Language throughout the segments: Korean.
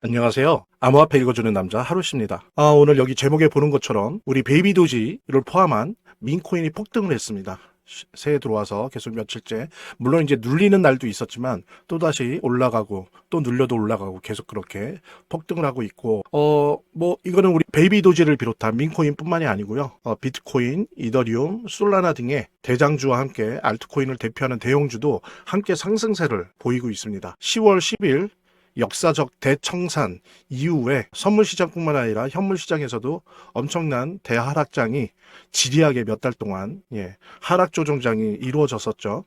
안녕하세요. 암호화폐 읽어주는 남자 하루씨입니다. 오늘 여기 제목에 보는 것처럼 우리 베이비 도지를 포함한 민코인이 폭등을 했습니다. 새해 들어와서 계속 며칠째, 물론 이제 눌리는 날도 있었지만 또다시 올라가고 또 눌려도 올라가고 계속 그렇게 폭등을 하고 있고, 이거는 우리 베이비 도지를 비롯한 민코인 뿐만이 아니고요. 비트코인, 이더리움, 솔라나 등의 대장주와 함께 알트코인을 대표하는 대형주도 함께 상승세를 보이고 있습니다. 10월 10일 역사적 대청산 이후에 선물시장뿐만 아니라 현물시장에서도 엄청난 대하락장이 지리하게 몇 달 동안 하락 조정장이 이루어졌었죠.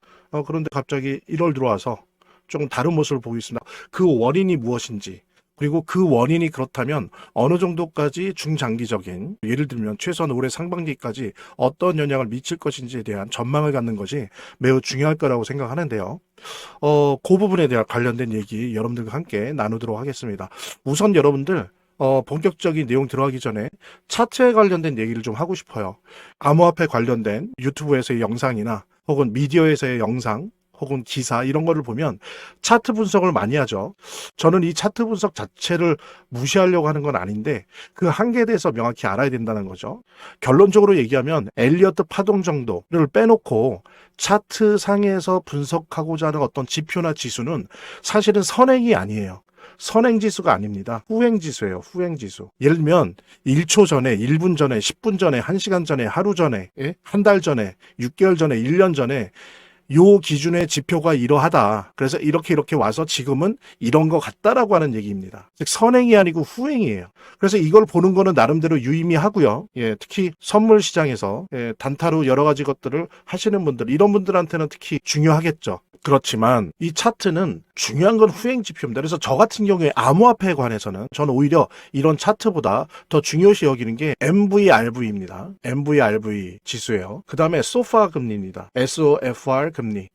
그런데 갑자기 1월 들어와서 조금 다른 모습을 보고 있습니다. 그 원인이 무엇인지, 그리고 그 원인이 그렇다면 어느 정도까지 중장기적인, 예를 들면 최소한 올해 상반기까지 어떤 영향을 미칠 것인지에 대한 전망을 갖는 것이 매우 중요할 거라고 생각하는데요. 그 부분에 대한 관련된 얘기 여러분들과 함께 나누도록 하겠습니다. 우선 여러분들 본격적인 내용 들어가기 전에 차트에 관련된 얘기를 좀 하고 싶어요. 암호화폐 관련된 유튜브에서의 영상이나 혹은 미디어에서의 영상 혹은 기사 이런 거를 보면 차트 분석을 많이 하죠. 저는 이 차트 분석 자체를 무시하려고 하는 건 아닌데 그 한계에 대해서 명확히 알아야 된다는 거죠. 결론적으로 얘기하면 엘리어트 파동 정도를 빼놓고 차트 상에서 분석하고자 하는 어떤 지표나 지수는 사실은 선행이 아니에요. 선행지수가 아닙니다. 후행지수예요. 후행지수. 예를 들면 1초 전에, 1분 전에, 10분 전에, 1시간 전에, 하루 전에, 한 달 전에, 6개월 전에, 1년 전에 요 기준의 지표가 이러하다. 그래서 이렇게 와서 지금은 이런 것 같다라고 하는 얘기입니다. 즉 선행이 아니고 후행이에요. 그래서 이걸 보는 거는 나름대로 유의미하고요. 특히 선물 시장에서 단타로 여러 가지 것들을 하시는 분들, 이런 분들한테는 특히 중요하겠죠. 그렇지만 이 차트는 중요한 건 후행 지표입니다. 그래서 저 같은 경우에 암호화폐에 관해서는 저는 오히려 이런 차트보다 더 중요시 여기는 게 MVRV입니다. MVRV 지수예요. 그 다음에 소파 금리입니다. SOFR 금리.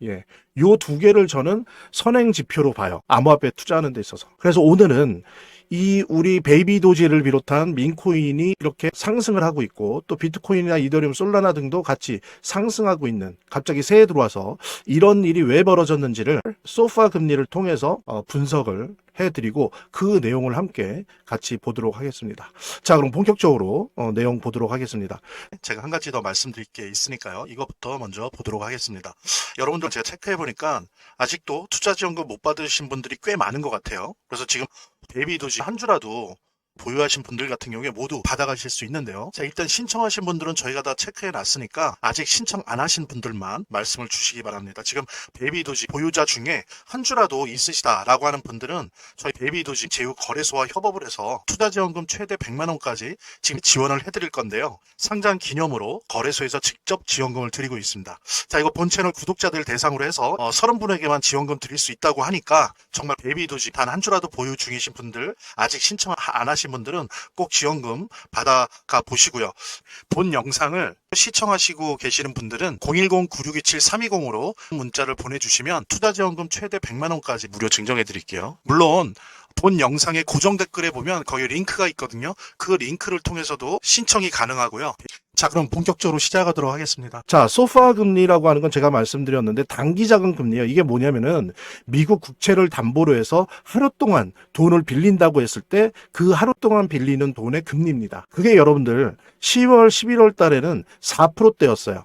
요 두 개를 저는 선행 지표로 봐요. 암호화폐에 투자하는 데 있어서. 그래서 오늘은 이 우리 베이비 도지를 비롯한 민코인이 이렇게 상승을 하고 있고, 또 비트코인이나 이더리움, 솔라나 등도 같이 상승하고 있는, 갑자기 새해 들어와서 이런 일이 왜 벌어졌는지를 소파 금리를 통해서 분석을 해드리고 그 내용을 함께 같이 보도록 하겠습니다. 자, 그럼 본격적으로 내용 보도록 하겠습니다. 제가 한 가지 더 말씀드릴 게 있으니까요. 이것부터 먼저 보도록 하겠습니다. 여러분들 제가 체크해보니까 아직도 투자지원금 못 받으신 분들이 꽤 많은 것 같아요. 그래서 지금 베이비 도지 한 주라도 보유하신 분들 같은 경우에 모두 받아가실 수 있는데요. 자, 일단 신청하신 분들은 저희가 다 체크해 놨으니까 아직 신청 안 하신 분들만 말씀을 주시기 바랍니다. 지금 베이비 도지 보유자 중에 한 주라도 있으시다라고 하는 분들은 저희 베이비 도지 제휴 거래소와 협업을 해서 투자지원금 최대 100만 원까지 지금 지원을 해드릴 건데요. 상장 기념으로 거래소에서 직접 지원금을 드리고 있습니다. 자, 이거 본 채널 구독자들 대상으로 해서 30분에게만 지원금 드릴 수 있다고 하니까 정말 베이비 도지 단 한 주라도 보유 중이신 분들, 아직 신청 안 하신 분들은 꼭 지원금 받아가 보시고요. 본 영상을 시청하시고 계시는 분들은 010-9627-320으로 문자를 보내주시면 투자지원금 최대 100만 원까지 무료 증정해 드릴게요. 물론 본 영상의 고정 댓글에 보면 거기 링크가 있거든요. 그 링크를 통해서도 신청이 가능하고요. 자, 그럼 본격적으로 시작하도록 하겠습니다. 자, 소파 금리라고 하는 건 제가 말씀드렸는데 단기자금 금리예요. 이게 뭐냐면은 미국 국채를 담보로 해서 하루 동안 돈을 빌린다고 했을 때 그 하루 동안 빌리는 돈의 금리입니다. 그게 여러분들 10월, 11월 달에는 4%대였어요.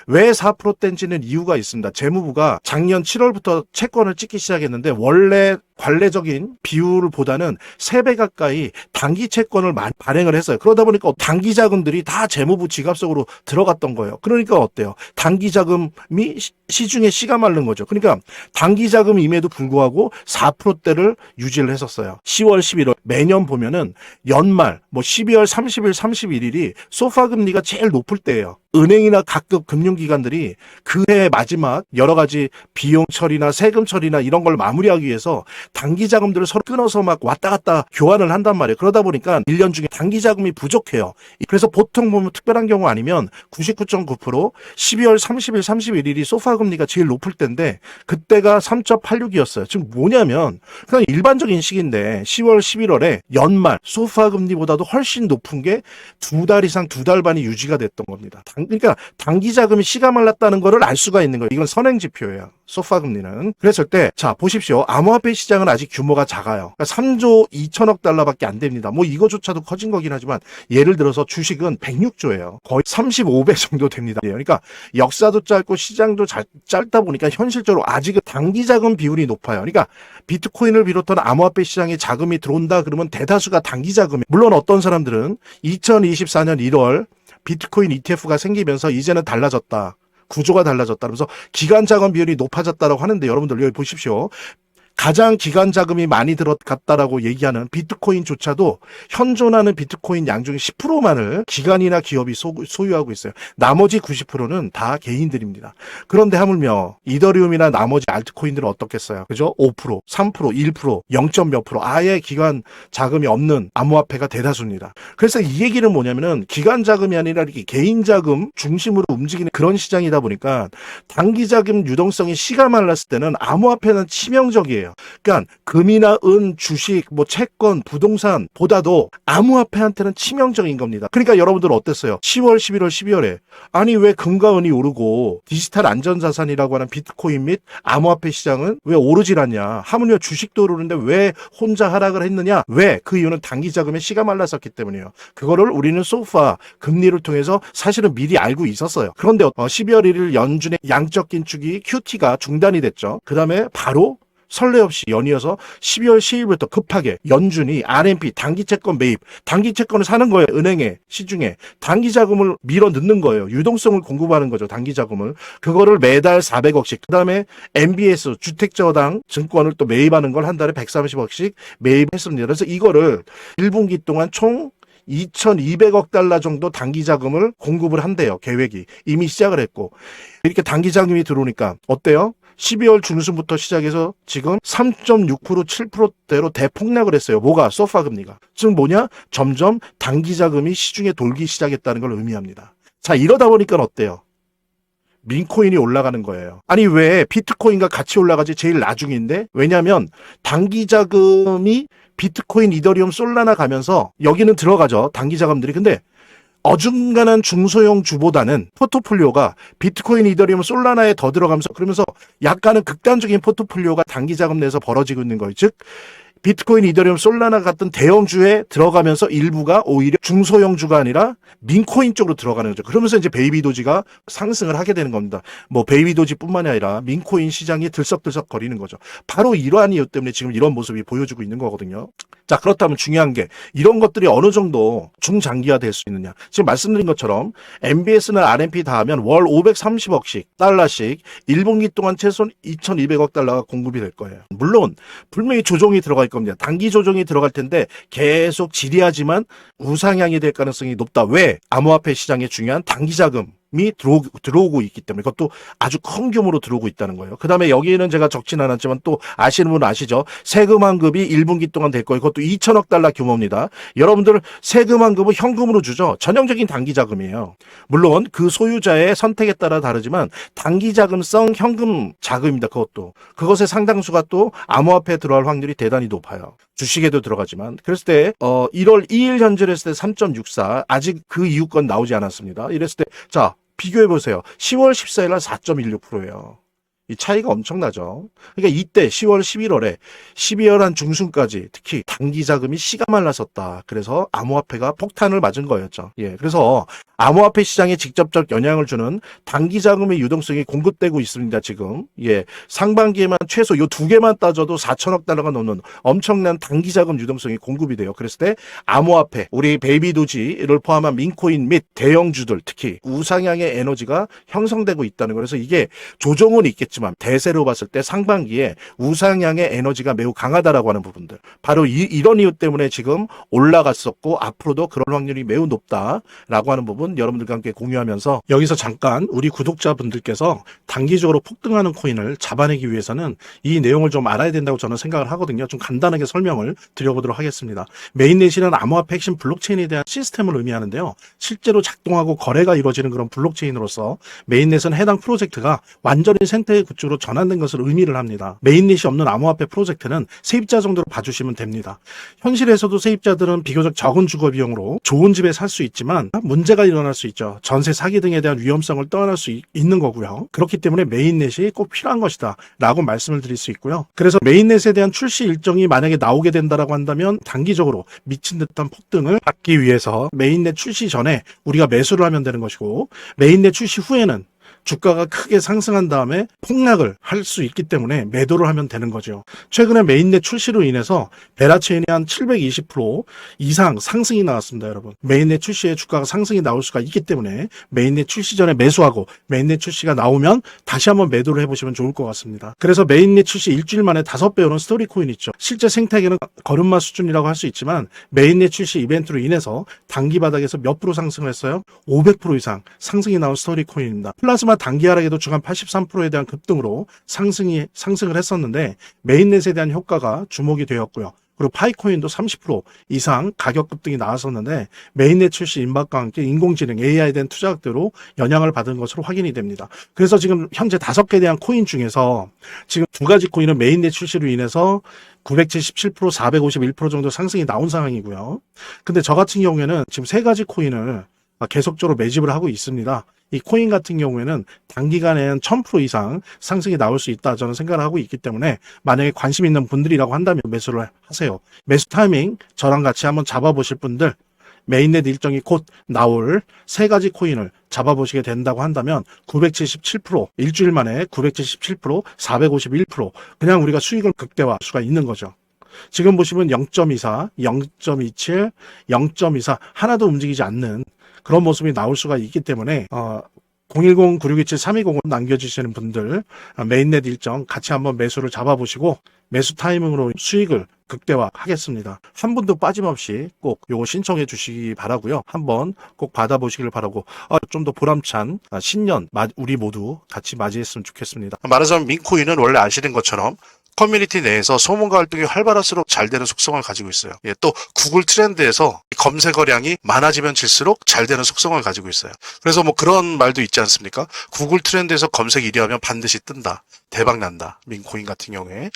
왜 4%대인지는 이유가 있습니다. 재무부가 작년 7월부터 채권을 찍기 시작했는데 원래 관례적인 비율보다는 3배 가까이 단기 채권을 발행을 했어요. 그러다 보니까 단기 자금들이 다 재무부 지갑 속으로 들어갔던 거예요. 그러니까 어때요? 단기 자금이 시중에 씨가 마른 거죠. 그러니까 단기 자금임에도 불구하고 4%대를 유지를 했었어요. 10월, 11월 매년 보면은 연말 12월 30일, 31일이 소파 금리가 제일 높을 때예요. 은행이나 각급 금융기관들이 그해 마지막 여러 가지 비용 처리나 세금 처리나 이런 걸 마무리하기 위해서 단기 자금들을 서로 끊어서 막 왔다 갔다 교환을 한단 말이에요. 그러다 보니까 1년 중에 단기 자금이 부족해요. 그래서 보통 보면 특별한 경우 아니면 99.9% 12월 30일, 31일이 소파 금리가 제일 높을 때인데 그때가 3.86이었어요. 지금 뭐냐면 그냥 일반적인 시기인데 10월, 11월에 연말 소파 금리보다도 훨씬 높은 게 2달 이상 2달 반이 유지가 됐던 겁니다. 그러니까 단기 자금이 씨가 말랐다는 거를 알 수가 있는 거예요. 이건 선행 지표예요. 소파 금리는. 그랬을 때, 자, 보십시오. 암호화폐 시장은 아직 규모가 작아요. 그러니까 3조 2천억 달러밖에 안 됩니다. 뭐 이거조차도 커진 거긴 하지만, 예를 들어서 주식은 106조예요. 거의 35배 정도 됩니다. 그러니까 역사도 짧고 시장도 짧다 보니까 현실적으로 아직은 단기 자금 비율이 높아요. 그러니까 비트코인을 비롯한 암호화폐 시장에 자금이 들어온다 그러면 대다수가 단기 자금이. 물론 어떤 사람들은 2024년 1월 비트코인 ETF가 생기면서 이제는 달라졌다. 구조가 달라졌다. 그러면서 기간 자금 비율이 높아졌다라고 하는데 여러분들 여기 보십시오. 가장 기간 자금이 많이 들어갔다라고 얘기하는 비트코인조차도 현존하는 비트코인 양 중에 10%만을 기관이나 기업이 소유하고 있어요. 나머지 90%는 다 개인들입니다. 그런데 하물며 이더리움이나 나머지 알트코인들은 어떻겠어요? 그죠? 5%, 3%, 1%, 0. 몇 프로 아예 기관 자금이 없는 암호화폐가 대다수입니다. 그래서 이 얘기는 뭐냐면은 기관 자금이 아니라 이렇게 개인 자금 중심으로 움직이는 그런 시장이다 보니까 단기 자금 유동성이 씨가 말랐을 때는 암호화폐는 치명적이에요. 그러니까 금이나 은, 주식, 뭐 채권, 부동산보다도 암호화폐한테는 치명적인 겁니다. 그러니까 여러분들 어땠어요? 10월, 11월, 12월에 아니 왜 금과 은이 오르고 디지털 안전자산이라고 하는 비트코인 및 암호화폐 시장은 왜 오르질 않냐? 하물며 주식도 오르는데 왜 혼자 하락을 했느냐? 왜? 그 이유는 단기 자금에 씨가 말랐었기 때문이에요. 그거를 우리는 소파 금리를 통해서 사실은 미리 알고 있었어요. 그런데 12월 1일 연준의 양적 긴축이 QT가 중단이 됐죠. 그 다음에 바로 설레 없이 연이어서 12월 10일부터 급하게 연준이 RMP 단기 채권 매입, 단기 채권을 사는 거예요. 은행에, 시중에. 단기 자금을 밀어 넣는 거예요. 유동성을 공급하는 거죠. 단기 자금을. 그거를 매달 400억씩. 그 다음에 MBS, 주택저당 증권을 또 매입하는 걸 한 달에 130억씩 매입했습니다. 그래서 이거를 1분기 동안 총 2,200억 달러 정도 단기 자금을 공급을 한대요. 계획이. 이미 시작을 했고. 이렇게 단기 자금이 들어오니까 어때요? 12월 중순부터 시작해서 지금 3.6%, 7%대로 대폭락을 했어요. 뭐가? 소파 금리가. 즉 뭐냐? 점점 단기 자금이 시중에 돌기 시작했다는 걸 의미합니다. 자, 이러다 보니까 어때요? 민코인이 올라가는 거예요. 아니 왜 비트코인과 같이 올라가지? 제일 나중인데? 왜냐하면 단기 자금이 비트코인, 이더리움, 솔라나 가면서 여기는 들어가죠. 단기 자금들이. 근데 어중간한 중소형 주보다는 포트폴리오가 비트코인, 이더리움, 솔라나에 더 들어가면서 그러면서 약간은 극단적인 포트폴리오가 단기 자금 내에서 벌어지고 있는 거예요. 즉 비트코인, 이더리움, 솔라나 같은 대형주에 들어가면서 일부가 오히려 중소형주가 아니라 민코인 쪽으로 들어가는 거죠. 그러면서 이제 베이비 도지가 상승을 하게 되는 겁니다. 뭐 베이비 도지뿐만이 아니라 민코인 시장이 들썩들썩 거리는 거죠. 바로 이러한 이유 때문에 지금 이런 모습이 보여주고 있는 거거든요. 자, 그렇다면 중요한 게 이런 것들이 어느 정도 중장기화 될 수 있느냐. 지금 말씀드린 것처럼 MBS나 RMP 다 하면 월 530억씩 달러씩 1분기 동안 최소 2,200억 달러가 공급이 될 거예요. 물론 분명히 조정이 들어갈 겁니다. 단기 조정이 들어갈 텐데 계속 지리하지만 우상향이 될 가능성이 높다. 왜? 암호화폐 시장에 중요한 단기 자금이 들어오고 있기 때문에 그것도 아주 큰 규모로 들어오고 있다는 거예요. 그 다음에 여기에는 제가 적진 않았지만 또 아시는 분은 아시죠? 세금 환급이 1분기 동안 될 거예요. 그것도 2천억 달러 규모입니다. 여러분들 세금 환급은 현금으로 주죠. 전형적인 단기 자금이에요. 물론 그 소유자의 선택에 따라 다르지만 단기 자금성 현금 자금입니다. 그것의 상당수가 또 암호화폐에 들어갈 확률이 대단히 높아요. 주식에도 들어가지만 그랬을 때 1월 2일 현재를 했을 때 3.64 아직 그 이유권 나오지 않았습니다. 이랬을 때 자 비교해보세요. 10월 14일 날 4.16%예요. 이 차이가 엄청나죠. 그러니까 이때 10월, 11월에 12월 한 중순까지 특히 단기 자금이 씨가 말랐었다. 그래서 암호화폐가 폭탄을 맞은 거였죠. 예, 그래서 암호화폐 시장에 직접적 영향을 주는 단기 자금의 유동성이 공급되고 있습니다. 지금 예, 상반기에만 최소 이 두 개만 따져도 4천억 달러가 넘는 엄청난 단기 자금 유동성이 공급이 돼요. 그랬을 때 암호화폐, 우리 베이비 도지를 포함한 민코인 및 대형주들 특히 우상향의 에너지가 형성되고 있다는 거. 그래서 이게 조정은 있겠지만 대세로 봤을 때 상반기에 우상향의 에너지가 매우 강하다라고 하는 부분들. 바로 이런 이유 때문에 지금 올라갔었고 앞으로도 그럴 확률이 매우 높다라고 하는 부분 여러분들과 함께 공유하면서 여기서 잠깐 우리 구독자분들께서 단기적으로 폭등하는 코인을 잡아내기 위해서는 이 내용을 좀 알아야 된다고 저는 생각을 하거든요. 좀 간단하게 설명을 드려보도록 하겠습니다. 메인넷이란 암호화폐 핵심 블록체인에 대한 시스템을 의미하는데요. 실제로 작동하고 거래가 이루어지는 그런 블록체인으로서 메인넷은 해당 프로젝트가 완전히 생태 그쪽으로 전환된 것을 의미를 합니다. 메인넷이 없는 암호화폐 프로젝트는 세입자 정도로 봐주시면 됩니다. 현실에서도 세입자들은 비교적 적은 주거 비용으로 좋은 집에 살 수 있지만 문제가 일어날 수 있죠. 전세 사기 등에 대한 위험성을 떠안을 수 있는 거고요. 그렇기 때문에 메인넷이 꼭 필요한 것이다 라고 말씀을 드릴 수 있고요. 그래서 메인넷에 대한 출시 일정이 만약에 나오게 된다라고 한다면 단기적으로 미친 듯한 폭등을 받기 위해서 메인넷 출시 전에 우리가 매수를 하면 되는 것이고, 메인넷 출시 후에는 주가가 크게 상승한 다음에 폭락을 할 수 있기 때문에 매도를 하면 되는 거죠. 최근에 메인넷 출시로 인해서 베라체인이 한 720% 이상 상승이 나왔습니다, 여러분. 메인넷 출시에 주가가 상승이 나올 수가 있기 때문에 메인넷 출시 전에 매수하고 메인넷 출시가 나오면 다시 한번 매도를 해보시면 좋을 것 같습니다. 그래서 메인넷 출시 일주일 만에 5배 오른 스토리코인 있죠. 실제 생태계는 걸음마 수준이라고 할 수 있지만 메인넷 출시 이벤트로 인해서 단기 바닥에서 몇 프로 상승을 했어요? 500% 이상 상승이 나온 스토리코인입니다. 플라즈마 단기 하락에도 주간 83%에 대한 급등으로 상승을 했었는데 메인넷에 대한 효과가 주목이 되었고요. 그리고 파이코인도 30% 이상 가격 급등이 나왔었는데 메인넷 출시 임박과 함께 인공지능 AI에 대한 투자額대로 영향을 받은 것으로 확인이 됩니다. 그래서 지금 현재 5개에 대한 코인 중에서 지금 2가지 코인은 메인넷 출시로 인해서 977%, 451% 정도 상승이 나온 상황이고요. 근데 저 같은 경우에는 지금 3가지 코인을 계속적으로 매집을 하고 있습니다. 이 코인 같은 경우에는 단기간에는 1000% 이상 상승이 나올 수 있다 저는 생각을 하고 있기 때문에 만약에 관심 있는 분들이라고 한다면 매수를 하세요. 매수 타이밍 저랑 같이 한번 잡아보실 분들, 메인넷 일정이 곧 나올 3가지 코인을 잡아보시게 된다고 한다면 977%, 일주일 만에 977%, 451% 그냥 우리가 수익을 극대화할 수가 있는 거죠. 지금 보시면 0.24, 0.27, 0.24 하나도 움직이지 않는 그런 모습이 나올 수가 있기 때문에 010-9627-3205 남겨주시는 분들 메인넷 일정 같이 한번 매수를 잡아보시고 매수 타이밍으로 수익을 극대화하겠습니다. 한 분도 빠짐없이 꼭 요거 신청해 주시기 바라고요. 한번 꼭 받아보시길 바라고 좀 더 보람찬 신년 우리 모두 같이 맞이했으면 좋겠습니다. 말하자면 민코인은 원래 아시는 것처럼 커뮤니티 내에서 소문과 활동이 활발할수록 잘 되는 속성을 가지고 있어요. 또 구글 트렌드에서 검색어량이 많아지면 질수록 잘 되는 속성을 가지고 있어요. 그래서 뭐 그런 말도 있지 않습니까? 구글 트렌드에서 검색 1위 하면 반드시 뜬다. 대박 난다. 민코인 같은 경우에.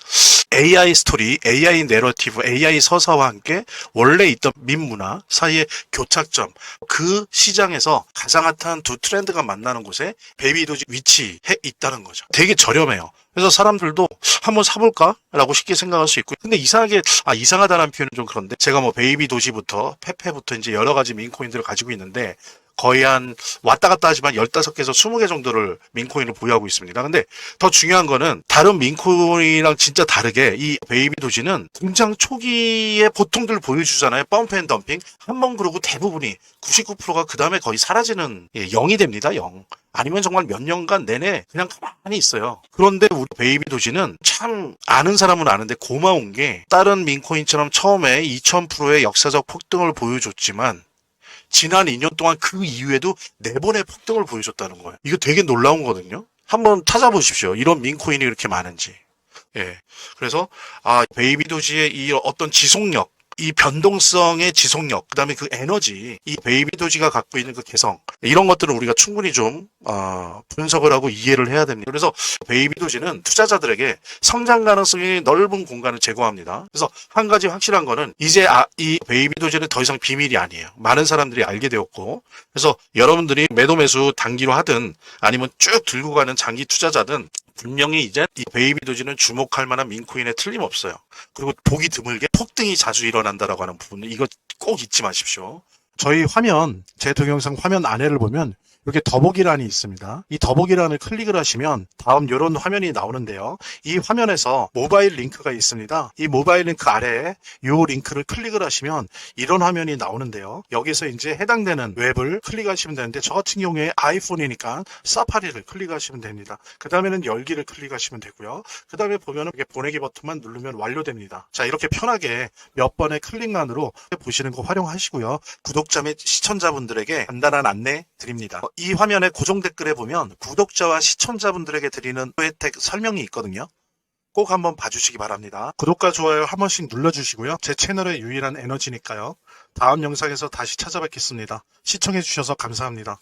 AI 스토리, AI 내러티브, AI 서사와 함께 원래 있던 민문화 사이의 교착점, 그 시장에서 가장 핫한 두 트렌드가 만나는 곳에 베이비도지 위치해 있다는 거죠. 되게 저렴해요. 그래서 사람들도 한번 사볼까? 라고 쉽게 생각할 수 있고. 근데 이상하다는 표현은 좀 그런데 제가 뭐 베이비도지부터 페페부터 이제 여러 가지 민코인들을 가지고 있는데 거의 한 왔다 갔다 하지만 15개에서 20개 정도를 민코인을 보유하고 있습니다. 근데 더 중요한 거는 다른 민코인이랑 진짜 다르게 이 베이비도지는 등장 초기에 보통들 보여주잖아요. 펌프 앤 덤핑. 한번 그러고 대부분이 99%가 그 다음에 거의 사라지는 0이 됩니다. 0. 아니면 정말 몇 년간 내내 그냥 가만히 있어요. 그런데 우리 베이비도지는 참 아는 사람은 아는데 고마운 게 다른 민코인처럼 처음에 2000%의 역사적 폭등을 보여줬지만 지난 2년 동안 그 이후에도 4번의 폭등을 보여줬다는 거예요. 이거 되게 놀라운 거거든요. 한번 찾아보십시오. 이런 민코인이 이렇게 많은지. 그래서 베이비도지의 이 어떤 지속력, 이 변동성의 지속력, 그 다음에 그 에너지, 이 베이비도지가 갖고 있는 그 개성, 이런 것들을 우리가 충분히 좀 분석을 하고 이해를 해야 됩니다. 그래서 베이비도지는 투자자들에게 성장 가능성이 넓은 공간을 제공합니다. 그래서 한 가지 확실한 거는 이제 이 베이비도지는 더 이상 비밀이 아니에요. 많은 사람들이 알게 되었고, 그래서 여러분들이 매도 매수 단기로 하든 아니면 쭉 들고 가는 장기 투자자든 분명히 이제 이 베이비도지는 주목할 만한 민코인에 틀림없어요. 그리고 보기 드물게 폭등이 자주 일어난다라고 하는 부분은 이거 꼭 잊지 마십시오. 저희 화면, 제 동영상 화면 아래를 보면 이렇게 더보기란이 있습니다. 이 더보기란을 클릭을 하시면 다음 이런 화면이 나오는데요. 이 화면에서 모바일 링크가 있습니다. 이 모바일 링크 아래에 이 링크를 클릭을 하시면 이런 화면이 나오는데요. 여기서 이제 해당되는 웹을 클릭하시면 되는데 저 같은 경우에 아이폰이니까 사파리를 클릭하시면 됩니다. 그 다음에는 열기를 클릭하시면 되고요. 그 다음에 보면은 이렇게 보내기 버튼만 누르면 완료됩니다. 자, 이렇게 편하게 몇 번의 클릭만으로 보시는 거 활용하시고요. 구독자 및 시청자분들에게 간단한 안내 드립니다. 이 화면에 고정 댓글에 보면 구독자와 시청자분들에게 드리는 혜택 설명이 있거든요. 꼭 한번 봐주시기 바랍니다. 구독과 좋아요 한 번씩 눌러주시고요. 제 채널의 유일한 에너지니까요. 다음 영상에서 다시 찾아뵙겠습니다. 시청해주셔서 감사합니다.